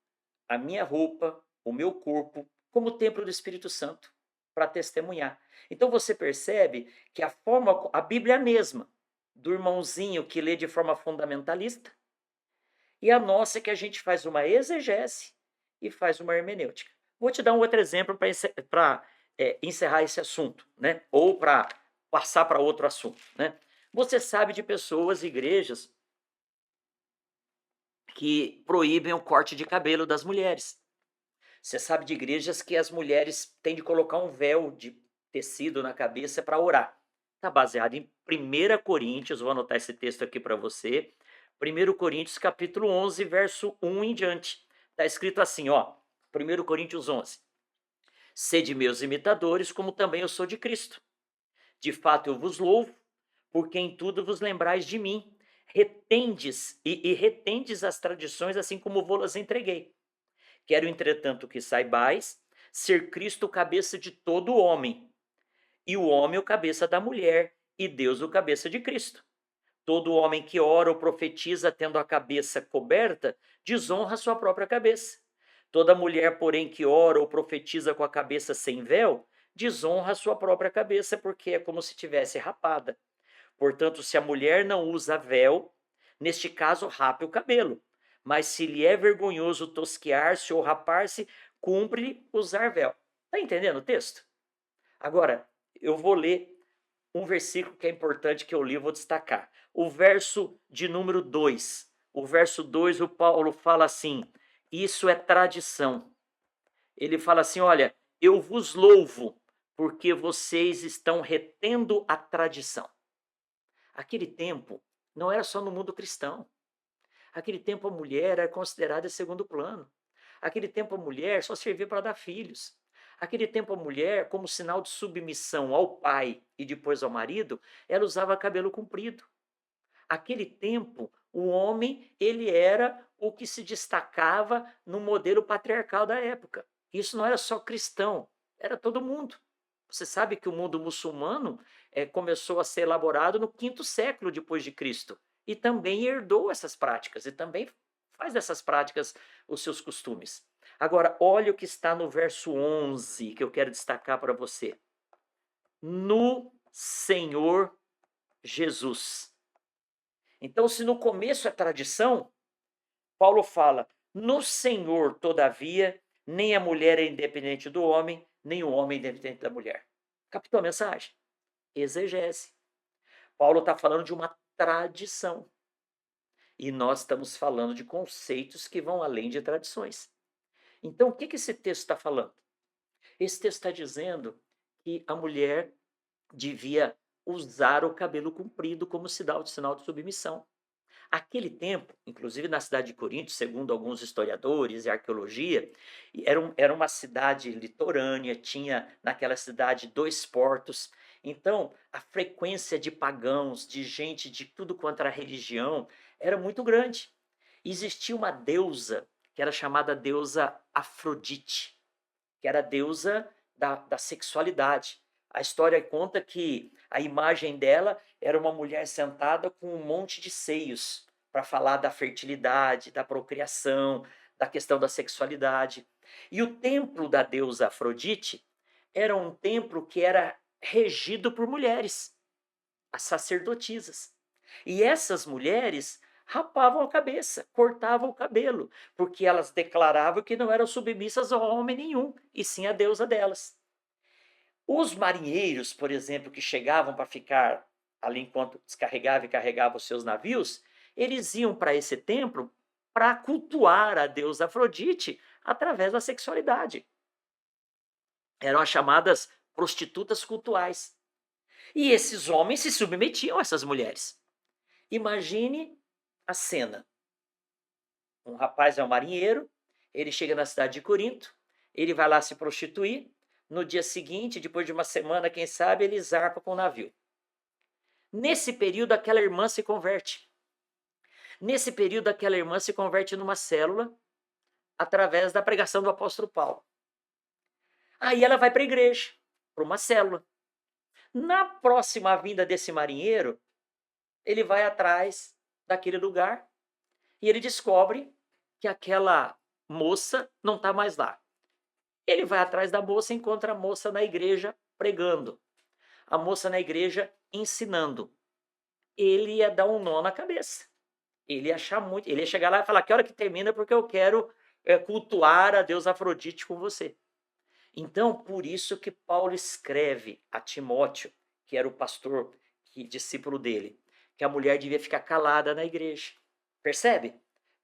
a minha roupa, o meu corpo, como templo do Espírito Santo, para testemunhar. Então você percebe que a Bíblia é a mesma, do irmãozinho que lê de forma fundamentalista, e a nossa que a gente faz uma exegese e faz uma hermenêutica. Vou te dar um outro exemplo para encerrar esse assunto, né? Ou para passar para outro assunto, né? Você sabe de pessoas, igrejas, que proíbem o corte de cabelo das mulheres. Você sabe de igrejas que as mulheres têm de colocar um véu de tecido na cabeça para orar. Está baseado em 1 Coríntios, vou anotar esse texto aqui para você. 1 Coríntios capítulo 11, verso 1 em diante. Está escrito assim, ó, 1 Coríntios 11. Sede meus imitadores, como também eu sou de Cristo. De fato eu vos louvo, porque em tudo vos lembrais de mim. Retendes e retendes as tradições, assim como vou-las entreguei. Quero, entretanto, que saibais ser Cristo o cabeça de todo homem, e o homem o cabeça da mulher, e Deus o cabeça de Cristo. Todo homem que ora ou profetiza tendo a cabeça coberta, desonra a sua própria cabeça. Toda mulher, porém, que ora ou profetiza com a cabeça sem véu, desonra a sua própria cabeça, porque é como se tivesse rapada. Portanto, se a mulher não usa véu, neste caso rape o cabelo. Mas se lhe é vergonhoso tosquear-se ou rapar-se, cumpre usar véu. Está entendendo o texto? Agora, eu vou ler um versículo que é importante que eu li, vou destacar. O verso de número 2. O verso 2, o Paulo fala assim: isso é tradição. Ele fala assim: olha, eu vos louvo, porque vocês estão retendo a tradição. Aquele tempo não era só no mundo cristão. Aquele tempo a mulher era considerada segundo plano. Aquele tempo a mulher só servia para dar filhos. Aquele tempo a mulher, como sinal de submissão ao pai e depois ao marido, ela usava cabelo comprido. Aquele tempo, o homem, ele era o que se destacava no modelo patriarcal da época. Isso não era só cristão, era todo mundo. Você sabe que o mundo muçulmano começou a ser elaborado no quinto século depois de Cristo e também herdou essas práticas e também faz dessas práticas os seus costumes. Agora, olha o que está no verso 11 que eu quero destacar para você. No Senhor Jesus. Então, se no começo é tradição, Paulo fala: no Senhor, todavia, nem a mulher é independente do homem, nem o homem é independente da mulher. Captou a mensagem? Exegese. Paulo está falando de uma tradição. E nós estamos falando de conceitos que vão além de tradições. Então, o que esse texto está falando? Esse texto está dizendo que a mulher devia usar o cabelo comprido como sinal de submissão. Aquele tempo, inclusive na cidade de Corinto, segundo alguns historiadores e arqueologia, era uma cidade litorânea, tinha naquela cidade 2 portos. Então, a frequência de pagãos, de gente de tudo quanto era religião, era muito grande. Existia uma deusa, que era chamada deusa Afrodite, que era a deusa da sexualidade. A história conta que a imagem dela era uma mulher sentada com um monte de seios para falar da fertilidade, da procriação, da questão da sexualidade. E o templo da deusa Afrodite era um templo que era regido por mulheres, as sacerdotisas. E essas mulheres rapavam a cabeça, cortavam o cabelo, porque elas declaravam que não eram submissas a homem nenhum, e sim a deusa delas. Os marinheiros, por exemplo, que chegavam para ficar ali enquanto descarregava e carregava os seus navios, eles iam para esse templo para cultuar a deusa Afrodite através da sexualidade. Eram as chamadas prostitutas cultuais. E esses homens se submetiam a essas mulheres. Imagine a cena. Um rapaz é um marinheiro, ele chega na cidade de Corinto, ele vai lá se prostituir, no dia seguinte, depois de uma semana, quem sabe, ele zarpa com o navio. Nesse período, aquela irmã se converte. Nesse período, aquela irmã se converte numa célula através da pregação do apóstolo Paulo. Aí ela vai para a igreja, para uma célula. Na próxima vinda desse marinheiro, ele vai atrás daquele lugar e ele descobre que aquela moça não está mais lá. Ele vai atrás da moça e encontra a moça na igreja pregando, a moça na igreja ensinando. Ele ia dar um nó na cabeça. Ele ia achar muito, ele ia chegar lá e falar: que hora que termina, porque eu quero cultuar a Deus Afrodite com você. Então, por isso que Paulo escreve a Timóteo, que era o pastor, discípulo dele, que a mulher devia ficar calada na igreja. Percebe?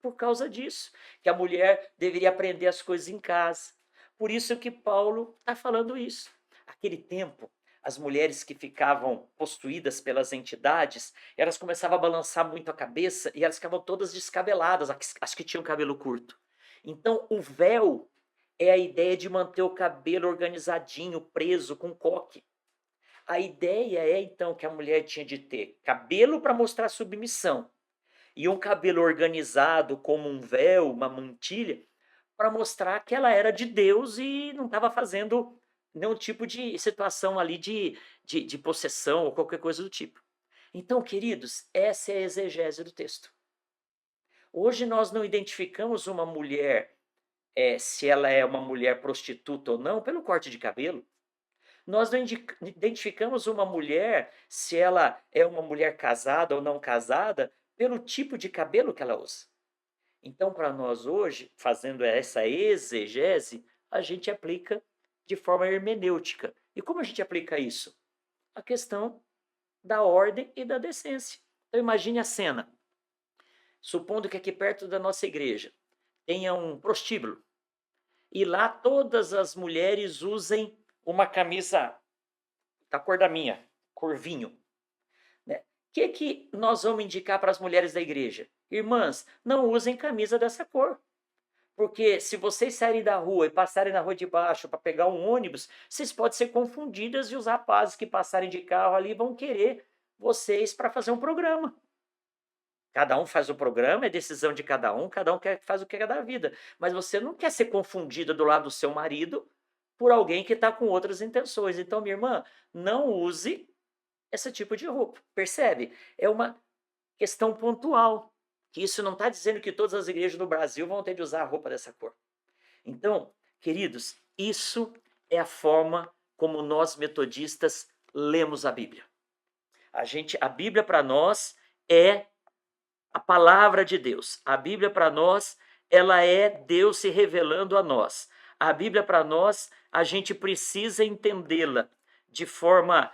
Por causa disso, que a mulher deveria aprender as coisas em casa. Por isso que Paulo está falando isso. Aquele tempo, as mulheres que ficavam possuídas pelas entidades, elas começavam a balançar muito a cabeça e elas ficavam todas descabeladas, as que tinham cabelo curto. Então, o véu é a ideia de manter o cabelo organizadinho, preso, com coque. A ideia é, então, que a mulher tinha de ter cabelo para mostrar submissão e um cabelo organizado como um véu, uma mantilha, para mostrar que ela era de Deus e não estava fazendo nenhum tipo de situação ali de possessão ou qualquer coisa do tipo. Então, queridos, essa é a exegese do texto. Hoje nós não identificamos uma mulher, se ela é uma mulher prostituta ou não, pelo corte de cabelo. Nós não identificamos uma mulher, se ela é uma mulher casada ou não casada, pelo tipo de cabelo que ela usa. Então, para nós hoje, fazendo essa exegese, a gente aplica de forma hermenêutica. E como a gente aplica isso? A questão da ordem e da decência. Então, imagine a cena. Supondo que aqui perto da nossa igreja tenha um prostíbulo e lá todas as mulheres usem uma camisa da cor da minha, cor vinho. Né? O que nós vamos indicar para as mulheres da igreja? Irmãs, não usem camisa dessa cor. Porque se vocês saírem da rua e passarem na rua de baixo para pegar um ônibus, vocês podem ser confundidas e os rapazes que passarem de carro ali vão querer vocês para fazer um programa. Cada um faz o programa, é decisão de cada um faz o que quer da vida. Mas você não quer ser confundida do lado do seu marido por alguém que está com outras intenções. Então, minha irmã, não use esse tipo de roupa. Percebe? É uma questão pontual. Que isso não está dizendo que todas as igrejas do Brasil vão ter de usar a roupa dessa cor. Então, queridos, isso é a forma como nós metodistas lemos a Bíblia. A Bíblia para nós é a palavra de Deus. A Bíblia para nós, ela é Deus se revelando a nós. A Bíblia para nós, a gente precisa entendê-la de forma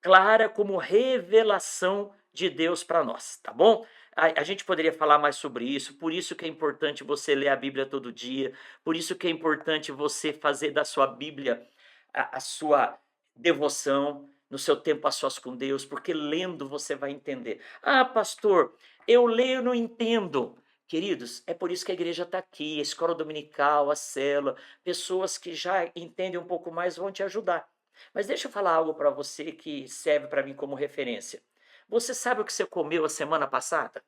clara como revelação de Deus para nós, tá bom? A gente poderia falar mais sobre isso, por isso que é importante você ler a Bíblia todo dia, por isso que é importante você fazer da sua Bíblia a sua devoção, no seu tempo a sós com Deus, porque lendo você vai entender. Ah, pastor, eu leio e não entendo. Queridos, é por isso que a igreja está aqui, a escola dominical, a célula, pessoas que já entendem um pouco mais vão te ajudar. Mas deixa eu falar algo para você que serve para mim como referência. Você sabe o que você comeu a semana passada?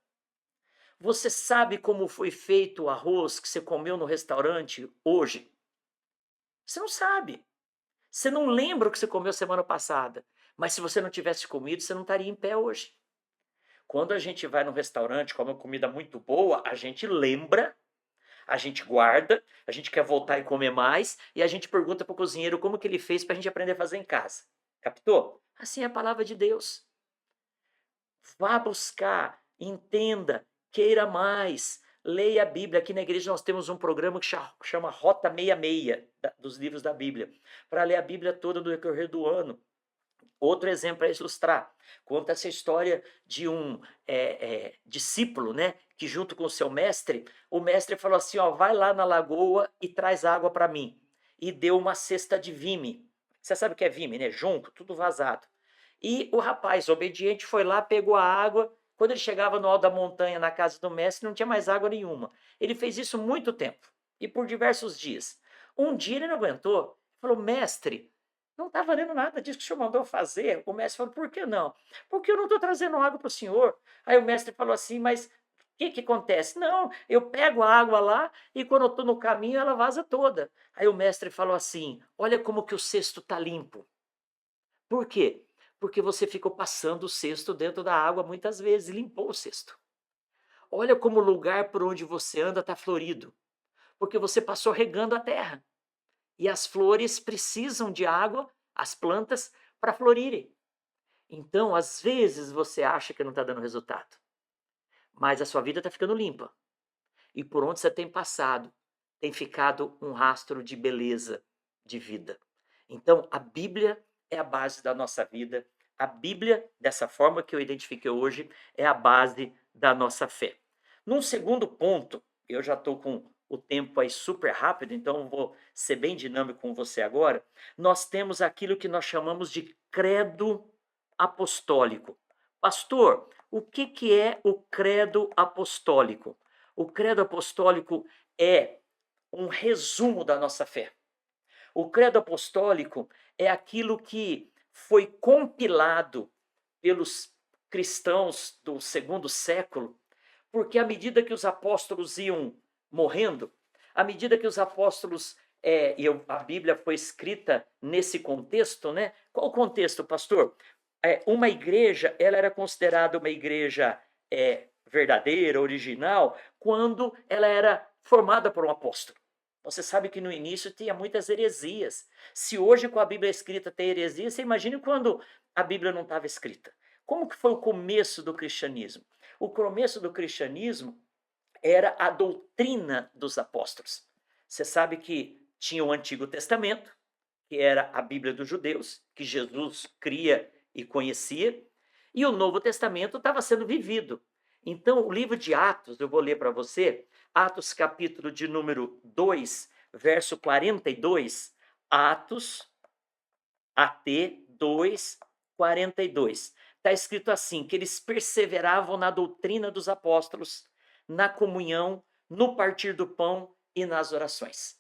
Você sabe como foi feito o arroz que você comeu no restaurante hoje? Você não sabe. Você não lembra o que você comeu semana passada. Mas se você não tivesse comido, você não estaria em pé hoje. Quando a gente vai num restaurante, come uma comida muito boa, a gente lembra, a gente guarda, a gente quer voltar e comer mais, e a gente pergunta para o cozinheiro como que ele fez para a gente aprender a fazer em casa. Captou? Assim é a palavra de Deus. Vá buscar, entenda, queira mais, leia a Bíblia. Aqui na igreja nós temos um programa que chama Rota 66, dos livros da Bíblia, para ler a Bíblia toda no decorrer do ano. Outro exemplo para ilustrar, conta essa história de um discípulo, né, que junto com o seu mestre, o mestre falou assim, ó, vai lá na lagoa e traz água para mim. E deu uma cesta de vime. Você sabe o que é vime, né? Junco, tudo vazado. E o rapaz, obediente, foi lá, pegou a água. Quando ele chegava no alto da montanha, na casa do mestre, não tinha mais água nenhuma. Ele fez isso muito tempo, e por diversos dias. Um dia ele não aguentou, falou, mestre, não está valendo nada disso que o senhor mandou fazer. O mestre falou, por que não? Porque eu não estou trazendo água para o senhor. Aí o mestre falou assim, mas o que acontece? Não, eu pego a água lá e quando eu estou no caminho ela vaza toda. Aí o mestre falou assim, olha como que o cesto está limpo. Por quê? Porque você ficou passando o cesto dentro da água muitas vezes e limpou o cesto. Olha como o lugar por onde você anda está florido, porque você passou regando a terra. E as flores precisam de água, as plantas, para florirem. Então, às vezes, você acha que não está dando resultado, mas a sua vida está ficando limpa. E por onde você tem passado, tem ficado um rastro de beleza, de vida. Então, a Bíblia é a base da nossa vida. A Bíblia, dessa forma que eu identifiquei hoje, é a base da nossa fé. Num segundo ponto, eu já estou com o tempo aí super rápido, então vou ser bem dinâmico com você agora. Nós temos aquilo que nós chamamos de credo apostólico. Pastor, o que é o credo apostólico? O credo apostólico é um resumo da nossa fé. O credo apostólico é aquilo que foi compilado pelos cristãos do segundo século, porque à medida que os apóstolos iam morrendo, à medida que os apóstolos, a Bíblia foi escrita nesse contexto, né? Qual o contexto, pastor? Uma igreja, ela era considerada uma igreja verdadeira, original, quando ela era formada por um apóstolo. Você sabe que no início tinha muitas heresias. Se hoje com a Bíblia escrita tem heresia, você imagina quando a Bíblia não estava escrita. Como que foi o começo do cristianismo? O começo do cristianismo era a doutrina dos apóstolos. Você sabe que tinha o Antigo Testamento, que era a Bíblia dos judeus, que Jesus cria e conhecia, e o Novo Testamento estava sendo vivido. Então, o livro de Atos, eu vou ler para você, Atos capítulo de número 2, verso 42, Atos, AT 2, 42. Está escrito assim, que eles perseveravam na doutrina dos apóstolos, na comunhão, no partir do pão e nas orações.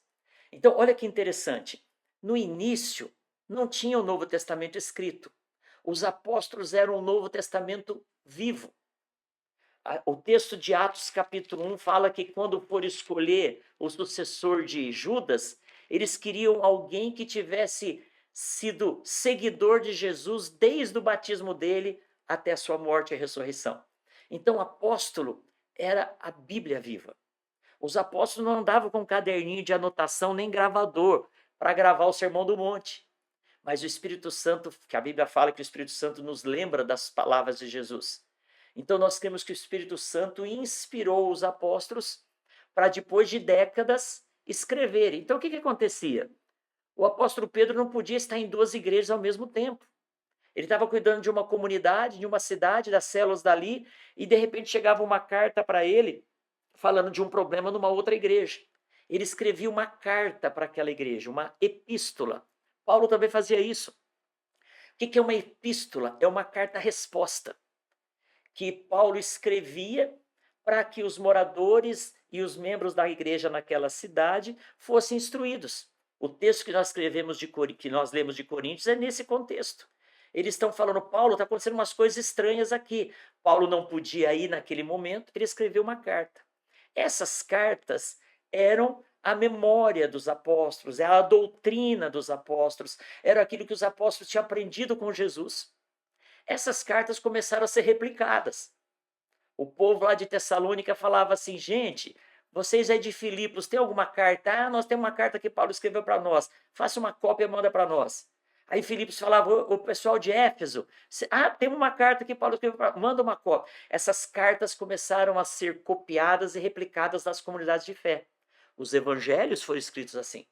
Então, olha que interessante. No início, não tinha o Novo Testamento escrito. Os apóstolos eram o Novo Testamento vivo. O texto de Atos, capítulo 1, fala que quando for escolher o sucessor de Judas, eles queriam alguém que tivesse sido seguidor de Jesus desde o batismo dele até a sua morte e ressurreição. Então, o apóstolo era a Bíblia viva. Os apóstolos não andavam com caderninho de anotação nem gravador para gravar o Sermão do Monte. Mas o Espírito Santo, que a Bíblia fala que o Espírito Santo nos lembra das palavras de Jesus. Então nós temos que o Espírito Santo inspirou os apóstolos para depois de décadas escreverem. Então o que acontecia? O apóstolo Pedro não podia estar em duas igrejas ao mesmo tempo. Ele estava cuidando de uma comunidade, de uma cidade, das células dali, e de repente chegava uma carta para ele falando de um problema numa outra igreja. Ele escrevia uma carta para aquela igreja, uma epístola. Paulo também fazia isso. O que é uma epístola? É uma carta-resposta que Paulo escrevia para que os moradores e os membros da igreja naquela cidade fossem instruídos. O texto que nós escrevemos que nós lemos de Coríntios é nesse contexto. Eles estão falando, Paulo, está acontecendo umas coisas estranhas aqui. Paulo não podia ir naquele momento, ele escreveu uma carta. Essas cartas eram a memória dos apóstolos, a doutrina dos apóstolos, era aquilo que os apóstolos tinham aprendido com Jesus. Essas cartas começaram a ser replicadas. O povo lá de Tessalônica falava assim, gente, vocês aí de Filipos, tem alguma carta? Ah, nós temos uma carta que Paulo escreveu para nós. Faça uma cópia e manda para nós. Aí Filipos falava, o pessoal de Éfeso, tem uma carta que Paulo escreveu para nós, manda uma cópia. Essas cartas começaram a ser copiadas e replicadas nas comunidades de fé. Os evangelhos foram escritos assim.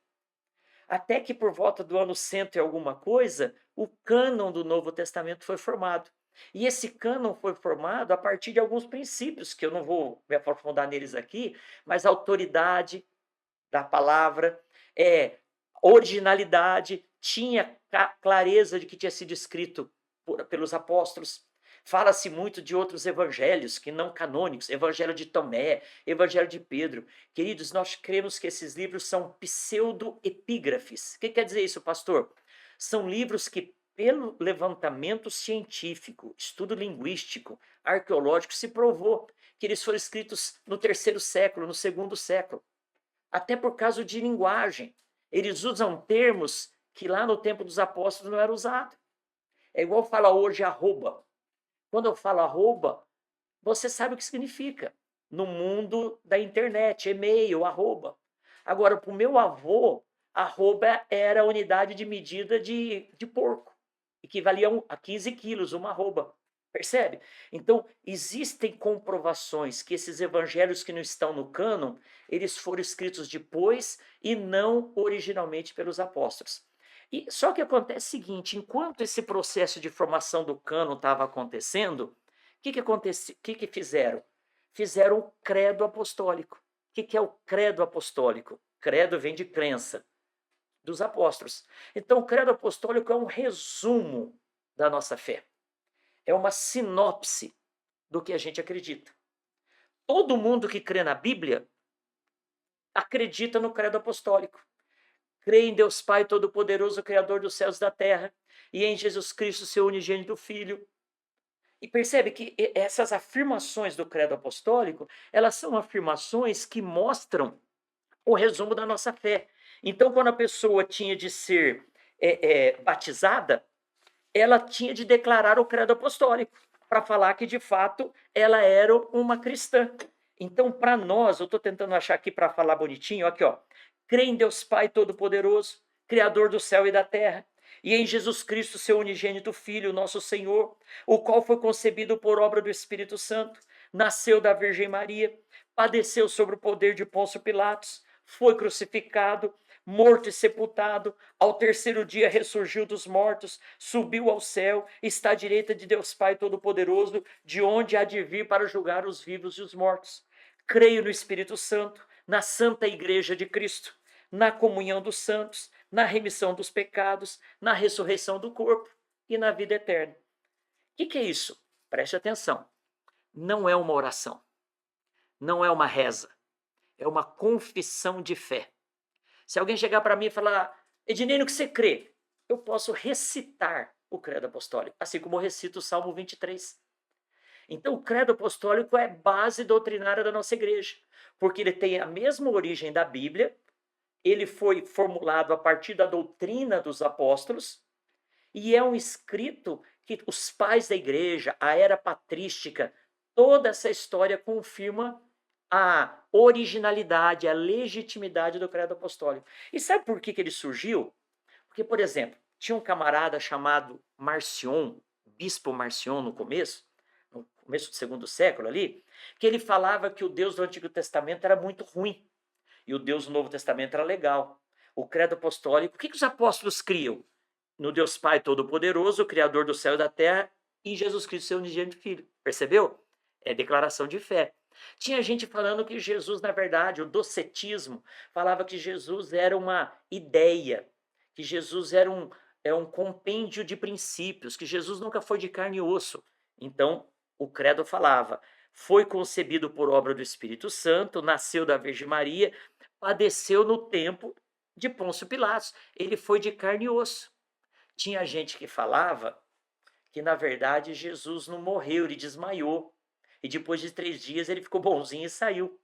Até que por volta do ano 100 e alguma coisa, o cânon do Novo Testamento foi formado. E esse cânon foi formado a partir de alguns princípios, que eu não vou me aprofundar neles aqui, mas autoridade da palavra, originalidade, tinha clareza de que tinha sido escrito pelos apóstolos. Fala-se muito de outros evangelhos que não canônicos, evangelho de Tomé, evangelho de Pedro. Queridos, nós cremos que esses livros são pseudoepígrafes. O que quer dizer isso, pastor? São livros que, pelo levantamento científico, estudo linguístico, arqueológico, se provou que eles foram escritos no terceiro século, no segundo século. Até por causa de linguagem. Eles usam termos que lá no tempo dos apóstolos não eram usados. É igual falar hoje arroba. Quando eu falo arroba, você sabe o que significa. No mundo da internet, e-mail, arroba. Agora, para o meu avô, arroba era a unidade de medida de porco. Equivalia a 15 quilos, uma arroba. Percebe? Então, existem comprovações que esses evangelhos que não estão no cânon, eles foram escritos depois e não originalmente pelos apóstolos. E só que acontece o seguinte, enquanto esse processo de formação do cânon estava acontecendo, o que fizeram? Fizeram o credo apostólico. O que é o credo apostólico? Credo vem de crença dos apóstolos. Então, o credo apostólico é um resumo da nossa fé. É uma sinopse do que a gente acredita. Todo mundo que crê na Bíblia acredita no credo apostólico. Crê em Deus Pai Todo-Poderoso, Criador dos céus e da terra, e em Jesus Cristo, seu unigênito Filho. E percebe que essas afirmações do credo apostólico, elas são afirmações que mostram o resumo da nossa fé. Então, quando a pessoa tinha de ser batizada, ela tinha de declarar o credo apostólico, para falar que, de fato, ela era uma cristã. Então, para nós, eu estou tentando achar aqui para falar bonitinho, aqui, ó. Crê em Deus Pai Todo-Poderoso, Criador do céu e da terra, e em Jesus Cristo, seu unigênito Filho, nosso Senhor, o qual foi concebido por obra do Espírito Santo, nasceu da Virgem Maria, padeceu sobre o poder de Pôncio Pilatos, foi crucificado, morto e sepultado, ao terceiro dia ressurgiu dos mortos, subiu ao céu, está à direita de Deus Pai Todo-Poderoso, de onde há de vir para julgar os vivos e os mortos. Creio no Espírito Santo, na Santa Igreja de Cristo, na comunhão dos santos, na remissão dos pecados, na ressurreição do corpo e na vida eterna. O que é isso? Preste atenção. Não é uma oração, não é uma reza, é uma confissão de fé. Se alguém chegar para mim e falar, Ednei, no que você crê? Eu posso recitar o credo apostólico, assim como eu recito o Salmo 23. Então, o credo apostólico é base doutrinária da nossa igreja, porque ele tem a mesma origem da Bíblia, ele foi formulado a partir da doutrina dos apóstolos, e é um escrito que os pais da igreja, a era patrística, toda essa história confirma a originalidade, a legitimidade do credo apostólico. E sabe por que ele surgiu? Porque, por exemplo, tinha um camarada chamado Marcion, bispo Marcion no começo do segundo século ali, que ele falava que o Deus do Antigo Testamento era muito ruim e o Deus do Novo Testamento era legal. O credo apostólico, o que os apóstolos criam? No Deus Pai Todo-Poderoso, Criador do céu e da terra, e Jesus Cristo, seu unigênito Filho. Percebeu? É declaração de fé. Tinha gente falando que Jesus, na verdade, o docetismo, falava que Jesus era uma ideia, que Jesus era um compêndio de princípios, que Jesus nunca foi de carne e osso. Então, o credo falava, foi concebido por obra do Espírito Santo, nasceu da Virgem Maria, padeceu no tempo de Pôncio Pilatos. Ele foi de carne e osso. Tinha gente que falava que, na verdade, Jesus não morreu, ele desmaiou. E depois de 3 dias ele ficou bonzinho e saiu.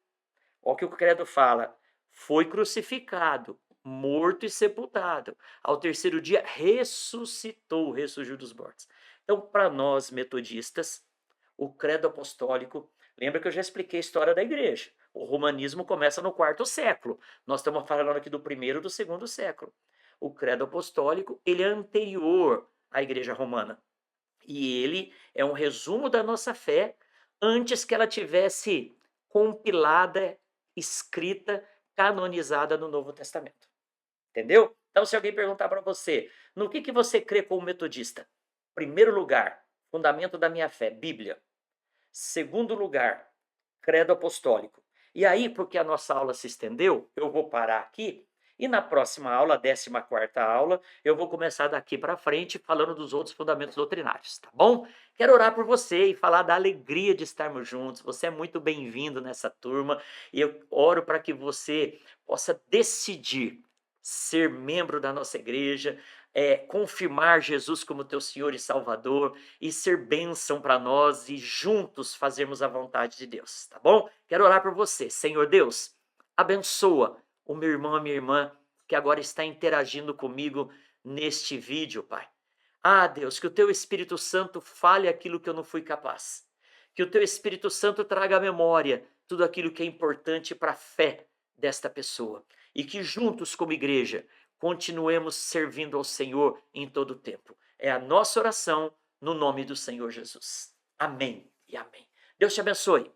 Olha o que o credo fala. Foi crucificado, morto e sepultado. Ao terceiro dia ressuscitou, ressurgiu dos mortos. Então, para nós metodistas, o credo apostólico, lembra que eu já expliquei a história da igreja. O romanismo começa no 4º século. Nós estamos falando aqui do 1º e do 2º século. O credo apostólico, ele é anterior à igreja romana. E ele é um resumo da nossa fé antes que ela tivesse compilada, escrita, canonizada no Novo Testamento. Entendeu? Então, se alguém perguntar para você, no que você crê como metodista? Primeiro lugar, fundamento da minha fé, Bíblia. Segundo lugar, credo apostólico. E aí, porque a nossa aula se estendeu, eu vou parar aqui. E na próxima aula, a 14ª aula, eu vou começar daqui para frente falando dos outros fundamentos doutrinários, tá bom? Quero orar por você e falar da alegria de estarmos juntos. Você é muito bem-vindo nessa turma e eu oro para que você possa decidir ser membro da nossa igreja, confirmar Jesus como teu Senhor e Salvador e ser bênção para nós e juntos fazermos a vontade de Deus, tá bom? Quero orar por você. Senhor Deus, abençoa o meu irmão, a minha irmã, que agora está interagindo comigo neste vídeo, Pai. Ah, Deus, que o teu Espírito Santo fale aquilo que eu não fui capaz. Que o teu Espírito Santo traga à memória tudo aquilo que é importante para a fé desta pessoa. E que juntos, como igreja, continuemos servindo ao Senhor em todo o tempo. É a nossa oração no nome do Senhor Jesus. Amém e amém. Deus te abençoe.